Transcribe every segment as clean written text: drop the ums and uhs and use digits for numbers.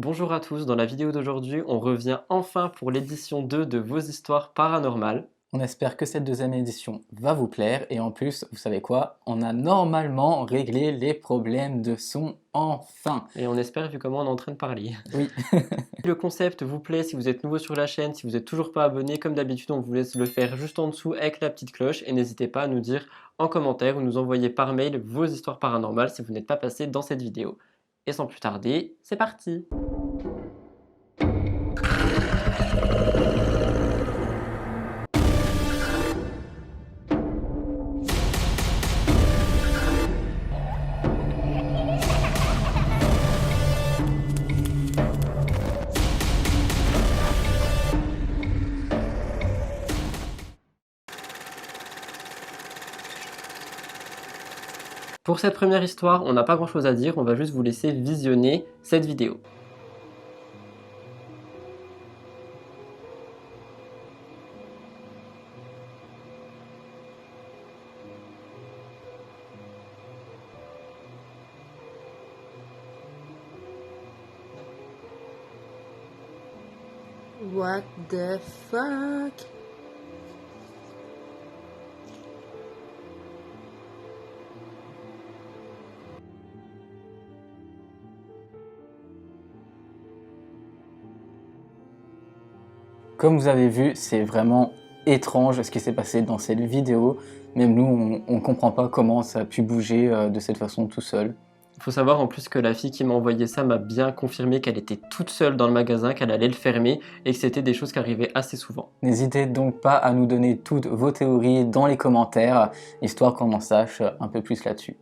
Bonjour à tous, dans la vidéo d'aujourd'hui, on revient enfin pour l'édition 2 de vos histoires paranormales. On espère que cette deuxième édition va vous plaire et en plus, vous savez quoi? On a normalement réglé les problèmes de son enfin! Et on espère vu comment on est en train de parler. Oui, Si le concept vous plaît, si vous êtes nouveau sur la chaîne, si vous n'êtes toujours pas abonné, comme d'habitude, on vous laisse le faire juste en dessous avec la petite cloche. Et n'hésitez pas à nous dire en commentaire ou nous envoyer par mail vos histoires paranormales si vous n'êtes pas passé dans cette vidéo. Et sans plus tarder, c'est parti! Pour cette première histoire, on n'a pas grand chose à dire, on va juste vous laisser visionner cette vidéo. What the fuck? comme vous avez vu, c'est vraiment étrange ce qui s'est passé dans cette vidéo. Même nous, on comprend pas comment ça a pu bouger de cette façon tout seul. Il faut savoir en plus que la fille qui m'a envoyé ça m'a bien confirmé qu'elle était toute seule dans le magasin, qu'elle allait le fermer et que c'était des choses qui arrivaient assez souvent. N'hésitez donc pas à nous donner toutes vos théories dans les commentaires, histoire qu'on en sache un peu plus là-dessus.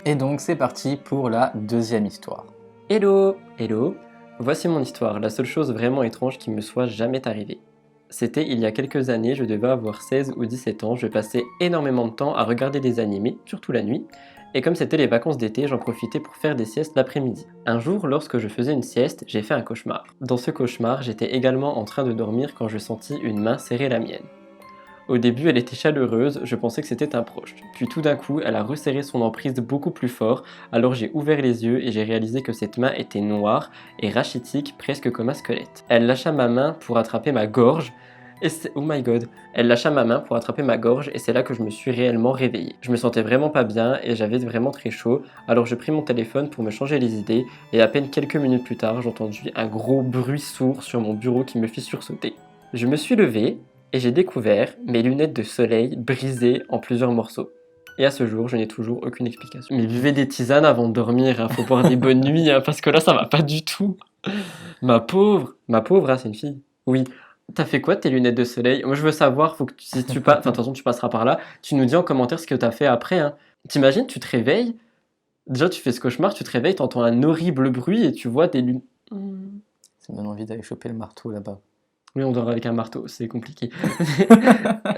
Et donc c'est parti pour la deuxième histoire. Hello! Hello! Voici mon histoire, la seule chose vraiment étrange qui me soit jamais arrivée. C'était il y a quelques années, je devais avoir 16 ou 17 ans, je passais énormément de temps à regarder des animés, surtout la nuit, et comme c'était les vacances d'été, j'en profitais pour faire des siestes l'après-midi. Un jour, lorsque je faisais une sieste, j'ai fait un cauchemar. Dans ce cauchemar, j'étais également en train de dormir quand je sentis une main serrer la mienne. Au début, elle était chaleureuse, je pensais que c'était un proche. Puis tout d'un coup, elle a resserré son emprise beaucoup plus fort, alors j'ai ouvert les yeux et j'ai réalisé que cette main était noire et rachitique, presque comme un squelette. Elle lâcha ma main pour attraper ma gorge, et oh my god, elle lâcha ma main pour attraper ma gorge et c'est là que je me suis réellement réveillé. Je me sentais vraiment pas bien et j'avais vraiment très chaud, alors je pris mon téléphone pour me changer les idées et à peine quelques minutes plus tard, j'entendis un gros bruit sourd sur mon bureau qui me fit sursauter. Je me suis levé, et j'ai découvert mes lunettes de soleil brisées en plusieurs morceaux. Et à ce jour, je n'ai toujours aucune explication. Mais buvez des tisanes avant de dormir, hein. Faut boire des bonnes nuits, hein, parce que là, ça va pas du tout. Ma pauvre, hein, c'est une fille. Oui. T'as fait quoi de tes lunettes de soleil? Moi, je veux savoir, faut que si tu passes, enfin, de toute façon, tu passeras par là, tu nous dis en commentaire ce que t'as fait après, hein. T'imagines, tu te réveilles, déjà, tu fais ce cauchemar, tu te réveilles, t'entends un horrible bruit et tu vois des lunettes. Ça me donne envie d'aller choper le marteau là-bas. Oui, on dort avec un marteau, c'est compliqué.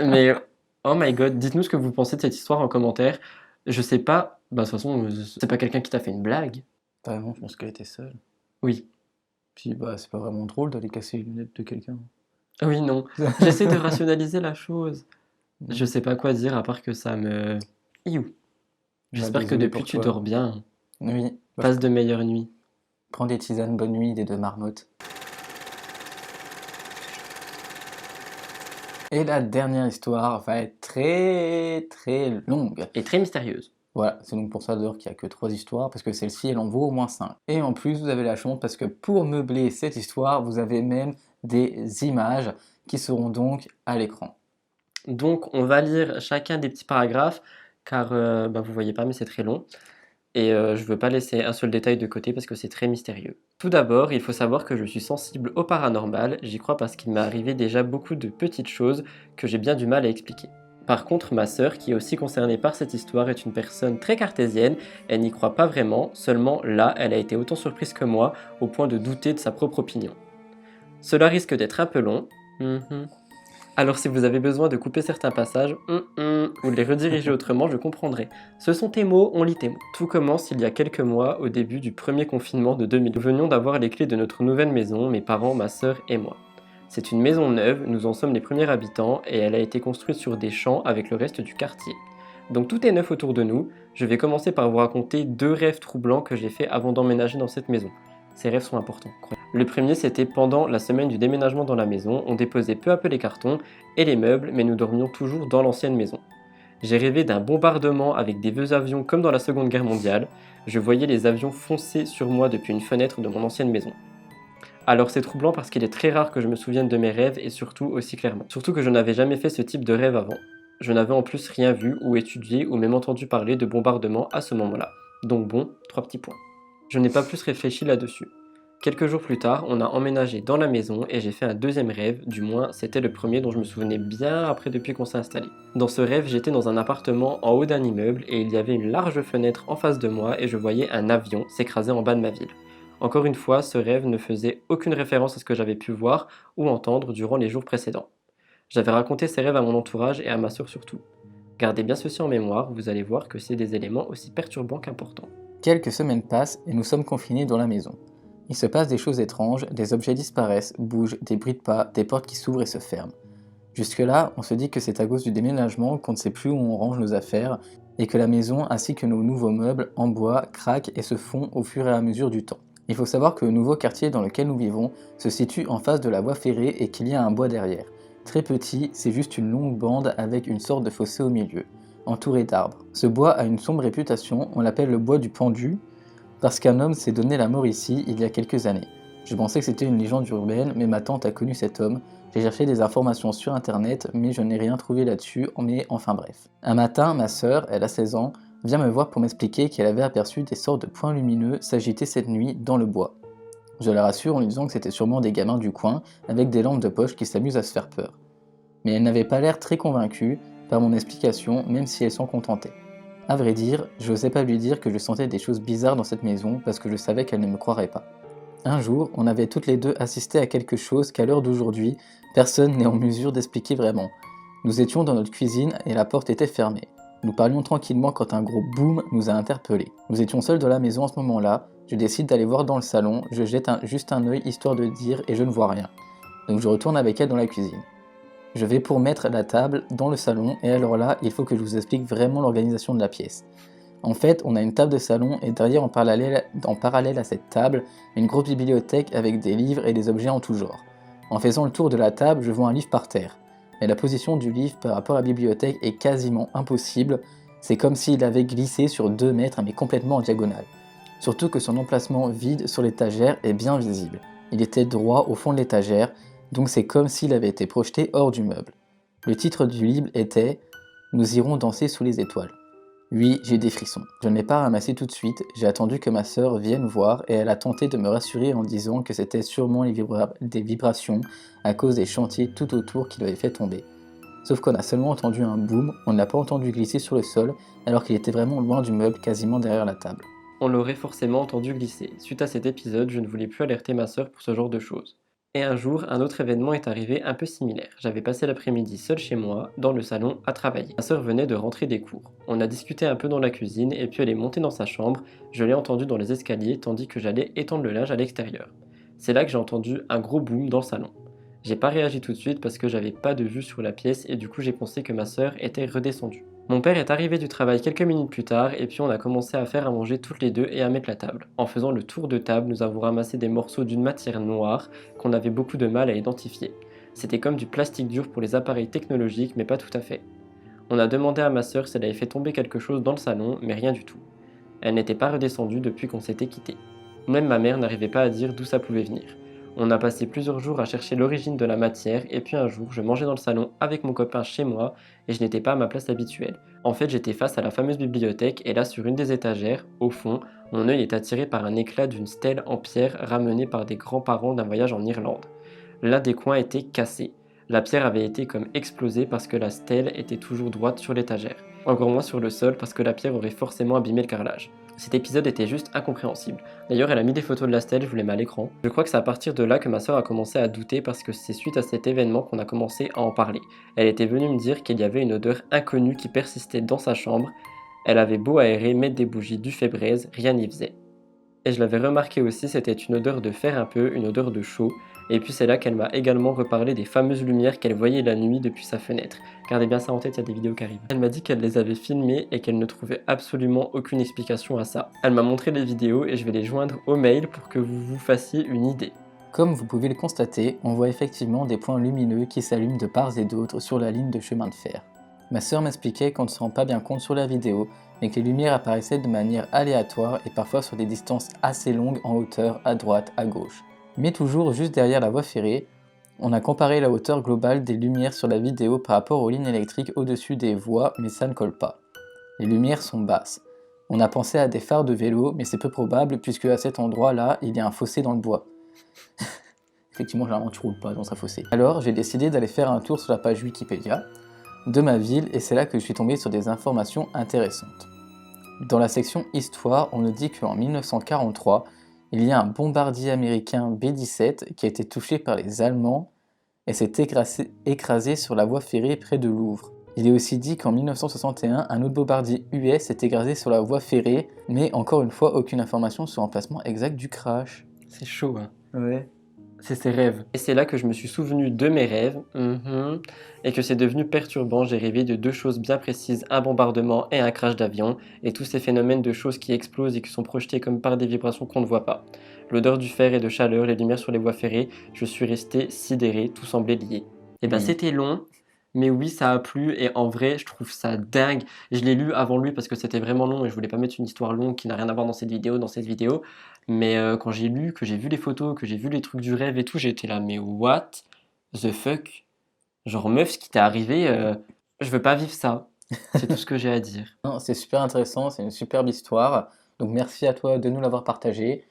Mais, oh my god, dites-nous ce que vous pensez de cette histoire en commentaire. Je sais pas, bah de toute façon, c'est pas quelqu'un qui t'a fait une blague. Vraiment, je pense qu'elle était seule. Oui. Puis bah, c'est pas vraiment drôle d'aller casser les lunettes de quelqu'un. Oui, non. J'essaie de rationaliser la chose. Je sais pas quoi dire à part que ça me... Iou. J'espère que désolé depuis pour tu toi. dors bien. Oui, Passe de meilleures nuits. prends des tisanes bonne nuit des deux marmottes. Et la dernière histoire va être très longue. Et très mystérieuse. Voilà, c'est donc pour ça d'ailleurs qu'il n'y a que 3 histoires, parce que celle-ci, elle en vaut au moins 5. Et en plus, vous avez la chance, parce que pour meubler cette histoire, vous avez même des images qui seront donc à l'écran. Donc, on va lire chacun des petits paragraphes, car bah, vous voyez pas, mais c'est très long. Et je veux pas laisser un seul détail de côté parce que c'est très mystérieux. Tout d'abord, il faut savoir que je suis sensible au paranormal, j'y crois parce qu'il m'est arrivé déjà beaucoup de petites choses que j'ai bien du mal à expliquer. Par contre, ma sœur, qui est aussi concernée par cette histoire, est une personne très cartésienne, elle n'y croit pas vraiment, seulement là, elle a été autant surprise que moi, au point de douter de sa propre opinion. Cela risque d'être un peu long. Alors si vous avez besoin de couper certains passages, ou de les rediriger autrement, je comprendrai. Ce sont tes mots, on lit tes mots. Tout commence il y a quelques mois, au début du premier confinement de 2000. Nous venions d'avoir les clés de notre nouvelle maison, mes parents, ma sœur et moi. C'est une maison neuve, nous en sommes les premiers habitants, et elle a été construite sur des champs avec le reste du quartier. Donc tout est neuf autour de nous. Je vais commencer par vous raconter 2 rêves troublants que j'ai fait avant d'emménager dans cette maison. Ces rêves sont importants. Le premier, c'était pendant la semaine du déménagement dans la maison. On déposait peu à peu les cartons et les meubles, mais nous dormions toujours dans l'ancienne maison. J'ai rêvé d'un bombardement avec des vieux avions comme dans la Seconde Guerre mondiale. Je voyais les avions foncer sur moi depuis une fenêtre de mon ancienne maison. Alors c'est troublant parce qu'il est très rare que je me souvienne de mes rêves et surtout aussi clairement. Surtout que je n'avais jamais fait ce type de rêve avant. Je n'avais en plus rien vu ou étudié ou même entendu parler de bombardement à ce moment-là. Donc bon, 3 petits points. Je n'ai pas plus réfléchi là-dessus. Quelques jours plus tard, on a emménagé dans la maison et j'ai fait un deuxième rêve, du moins c'était le premier dont je me souvenais bien après depuis qu'on s'est installé. Dans ce rêve, j'étais dans un appartement en haut d'un immeuble et il y avait une large fenêtre en face de moi et je voyais un avion s'écraser en bas de ma ville. Encore une fois, ce rêve ne faisait aucune référence à ce que j'avais pu voir ou entendre durant les jours précédents. J'avais raconté ces rêves à mon entourage et à ma sœur surtout. Gardez bien ceci en mémoire, vous allez voir que c'est des éléments aussi perturbants qu'importants. Quelques semaines passent et nous sommes confinés dans la maison. Il se passe des choses étranges, des objets disparaissent, bougent, des bruits de pas, des portes qui s'ouvrent et se ferment. Jusque-là, on se dit que c'est à cause du déménagement qu'on ne sait plus où on range nos affaires et que la maison ainsi que nos nouveaux meubles en bois craquent et se font au fur et à mesure du temps. Il faut savoir que le nouveau quartier dans lequel nous vivons se situe en face de la voie ferrée et qu'il y a un bois derrière. Très petit, c'est juste une longue bande avec une sorte de fossé au milieu, entouré d'arbres. Ce bois a une sombre réputation, on l'appelle le bois du pendu, parce qu'un homme s'est donné la mort ici il y a quelques années. Je pensais que c'était une légende urbaine, mais ma tante a connu cet homme. J'ai cherché des informations sur internet, mais je n'ai rien trouvé là-dessus, mais enfin bref. Un matin, ma sœur, elle a 16 ans, vient me voir pour m'expliquer qu'elle avait aperçu des sortes de points lumineux s'agiter cette nuit dans le bois. Je la rassure en lui disant que c'était sûrement des gamins du coin, avec des lampes de poche qui s'amusent à se faire peur. Mais elle n'avait pas l'air très convaincue par mon explication, même si elle s'en contentait. À vrai dire, je n'osais pas lui dire que je sentais des choses bizarres dans cette maison parce que je savais qu'elle ne me croirait pas. Un jour, on avait toutes les deux assisté à quelque chose qu'à l'heure d'aujourd'hui, personne n'est en mesure d'expliquer vraiment. Nous étions dans notre cuisine et la porte était fermée. Nous parlions tranquillement quand un gros boom nous a interpellés. Nous étions seuls dans la maison à ce moment-là, je décide d'aller voir dans le salon, je jette juste un œil histoire de dire et je ne vois rien. Donc je retourne avec elle dans la cuisine. Je vais pour mettre la table dans le salon et alors là, il faut que je vous explique vraiment l'organisation de la pièce. En fait, on a une table de salon et derrière en parallèle à cette table, une grosse bibliothèque avec des livres et des objets en tout genre. En faisant le tour de la table, je vois un livre par terre. Mais la position du livre par rapport à la bibliothèque est quasiment impossible, c'est comme s'il avait glissé sur 2 mètres mais complètement en diagonale. Surtout que son emplacement vide sur l'étagère est bien visible. Il était droit au fond de l'étagère, donc c'est comme s'il avait été projeté hors du meuble. Le titre du livre était « Nous irons danser sous les étoiles ». Oui, j'ai des frissons. Je ne l'ai pas ramassé tout de suite, j'ai attendu que ma sœur vienne voir et elle a tenté de me rassurer en disant que c'était sûrement des vibrations à cause des chantiers tout autour qui l'avaient fait tomber. Sauf qu'on a seulement entendu un boom, on n'a pas entendu glisser sur le sol alors qu'il était vraiment loin du meuble, quasiment derrière la table. On l'aurait forcément entendu glisser. Suite à cet épisode, je ne voulais plus alerter ma sœur pour ce genre de choses. Et un jour, un autre événement est arrivé un peu similaire. J'avais passé l'après-midi seul chez moi, dans le salon, à travailler. Ma sœur venait de rentrer des cours. On a discuté un peu dans la cuisine et puis elle est montée dans sa chambre. Je l'ai entendue dans les escaliers tandis que j'allais étendre le linge à l'extérieur. C'est là que j'ai entendu un gros boom dans le salon. J'ai pas réagi tout de suite parce que j'avais pas de vue sur la pièce et du coup j'ai pensé que ma sœur était redescendue. Mon père est arrivé du travail quelques minutes plus tard et puis on a commencé à faire à manger toutes les deux et à mettre la table. En faisant le tour de table, nous avons ramassé des morceaux d'une matière noire qu'on avait beaucoup de mal à identifier. C'était comme du plastique dur pour les appareils technologiques mais pas tout à fait. On a demandé à ma sœur si elle avait fait tomber quelque chose dans le salon mais rien du tout. Elle n'était pas redescendue depuis qu'on s'était quitté. Même ma mère n'arrivait pas à dire d'où ça pouvait venir. On a passé plusieurs jours à chercher l'origine de la matière et puis un jour je mangeais dans le salon avec mon copain chez moi et je n'étais pas à ma place habituelle. En fait j'étais face à la fameuse bibliothèque et là sur une des étagères, au fond, mon œil est attiré par un éclat d'une stèle en pierre ramenée par des grands-parents d'un voyage en Irlande. L'un des coins était cassé. La pierre avait été comme explosée parce que la stèle était toujours droite sur l'étagère. Encore moins sur le sol parce que la pierre aurait forcément abîmé le carrelage. Cet épisode était juste incompréhensible. D'ailleurs, elle a mis des photos de la stèle, je vous les mets à l'écran. Je crois que c'est à partir de là que ma sœur a commencé à douter parce que c'est suite à cet événement qu'on a commencé à en parler. Elle était venue me dire qu'il y avait une odeur inconnue qui persistait dans sa chambre. Elle avait beau aérer, mettre des bougies, du fait braise, rien n'y faisait. Et je l'avais remarqué aussi, c'était une odeur de fer un peu, une odeur de chaud. Et puis c'est là qu'elle m'a également reparlé des fameuses lumières qu'elle voyait la nuit depuis sa fenêtre. Gardez bien ça en tête, il y a des vidéos qui arrivent. Elle m'a dit qu'elle les avait filmées et qu'elle ne trouvait absolument aucune explication à ça. Elle m'a montré les vidéos et je vais les joindre au mail pour que vous vous fassiez une idée. Comme vous pouvez le constater, on voit effectivement des points lumineux qui s'allument de part et d'autre sur la ligne de chemin de fer. Ma sœur m'expliquait qu'on ne se rend pas bien compte sur la vidéo, mais que les lumières apparaissaient de manière aléatoire et parfois sur des distances assez longues en hauteur, à droite, à gauche. Mais toujours juste derrière la voie ferrée, on a comparé la hauteur globale des lumières sur la vidéo par rapport aux lignes électriques au-dessus des voies, mais ça ne colle pas. Les lumières sont basses. On a pensé à des phares de vélo, mais c'est peu probable puisque à cet endroit-là, il y a un fossé dans le bois. Effectivement, généralement tu roules pas dans un fossé. Alors j'ai décidé d'aller faire un tour sur la page Wikipédia de ma ville et c'est là que je suis tombé sur des informations intéressantes. Dans la section Histoire, on nous dit qu'en 1943, il y a un bombardier américain B-17 qui a été touché par les Allemands et s'est écrasé sur la voie ferrée près de Louvre. Il est aussi dit qu'en 1961, un autre bombardier US s'est écrasé sur la voie ferrée, mais encore une fois, aucune information sur l'emplacement exact du crash. C'est chaud, hein. Ouais. C'est ses rêves. Et c'est là que je me suis souvenu de mes rêves, et que c'est devenu perturbant. J'ai rêvé de deux choses bien précises, un bombardement et un crash d'avion, et tous ces phénomènes de choses qui explosent et qui sont projetées comme par des vibrations qu'on ne voit pas. L'odeur du fer et de chaleur, les lumières sur les voies ferrées, je suis resté sidéré, tout semblait lié. Et ben c'était long, mais oui ça a plu, et en vrai je trouve ça dingue. Je l'ai lu avant lui parce que c'était vraiment long et je voulais pas mettre une histoire longue qui n'a rien à voir dans cette vidéo. Mais quand j'ai lu, que j'ai vu les photos, que j'ai vu les trucs du rêve et tout, j'ai été là, mais what the fuck? Genre meuf, ce qui t'est arrivé, je veux pas vivre ça. C'est tout ce que j'ai à dire. Non, c'est super intéressant, c'est une superbe histoire. Donc merci à toi de nous l'avoir partagé.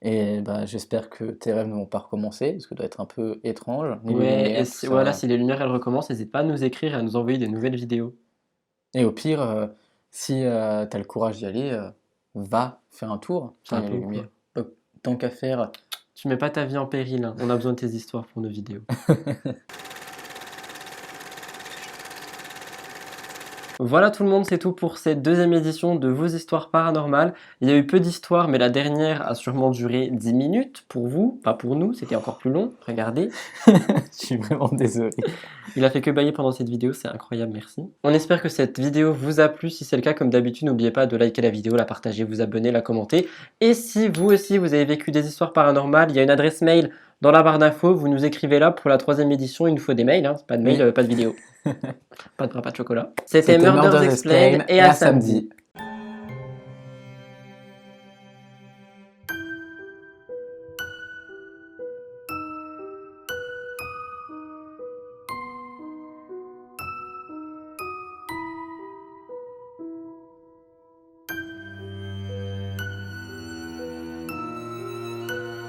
Et bah, j'espère que tes rêves ne vont pas recommencer, parce que ça doit être un peu étrange. Ni les Ouais, lumières, et tout si, ça. voilà, si les lumières elles recommencent, n'hésite pas à nous écrire et à nous envoyer des nouvelles vidéos. Et au pire, si t'as le courage d'y aller, va faire un tour. C'est un Enfin, peu les lumières. Tant qu'à faire. Tu mets pas ta vie en péril, hein. On a besoin de tes histoires pour nos vidéos. Voilà tout le monde, c'est tout pour cette deuxième édition de vos histoires paranormales. Il y a eu peu d'histoires, mais la dernière a sûrement duré 10 minutes pour vous, pas pour nous, c'était encore plus long, regardez. Je suis vraiment désolé. Il a fait que bailler pendant cette vidéo, c'est incroyable, merci. On espère que cette vidéo vous a plu, si c'est le cas, comme d'habitude, n'oubliez pas de liker la vidéo, la partager, vous abonner, la commenter. Et si vous aussi, vous avez vécu des histoires paranormales, il y a une adresse mail dans la barre d'infos, vous nous écrivez là pour la 3e édition, il nous faut des mails, hein. Pas de mail, Oui. pas de vidéo. Pas de bras, pas de chocolat. C'était Murders Explained et à samedi.